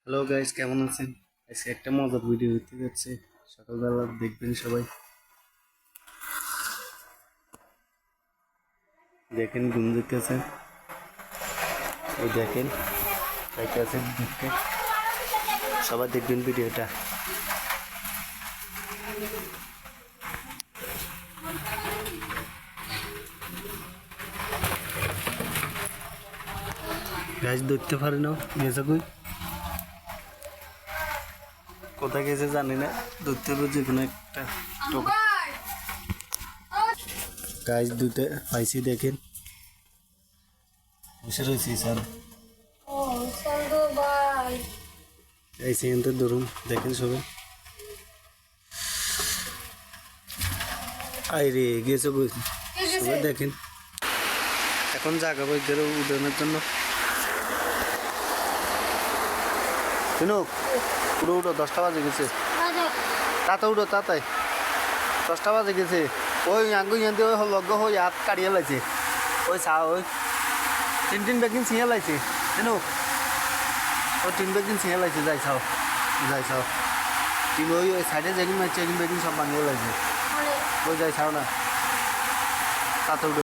Hello guys, কেমন আছেন? আজকে একটা মজার ভিডিও হতে যাচ্ছে। সকালবেলা দেখবেন সবাই। দেখেন ঘুম দেখতেছে, এই দেখেন আছেন দেখতে। সবাই দেখবেন ভিডিওটা। গাছ ধরতে পারে না, গেছে কই, কোথায় গেছে জানি না। ধরতে হবে যে কোনো একটা গাছ দুটো পাইছি, দেখেন বসে রয়েছি স্যার। এই সেখানটা ধরুন, দেখেন সবাই। আইরে গেছে কই, সবাই দেখেন। এখন জায়গা বই ধরে উঠানোর জন্য শুনো, উঠো উঠো, 10টা বাজে গেছে। তাতে উঠো তাতাই, 10টা বাজে গেছে। ওই আঙ্গু ইয়ান্তে ওই লগ্ন হয়ে হাত কাটিয়ে লাইছে। ওই চা ওই তিন ব্যাগিন ছিঁড়ে লাইছে জানো, ওই 3 ব্যাগিন ছিঁড়ে লাইছে। যাই চাও যাই চাও, কিন্তু ওই সাইডে যেদিন মারছে এদিন ব্যাগিন সব বানিয়ে লাইছে। ওই যাই চাও না, তাতে উঠো।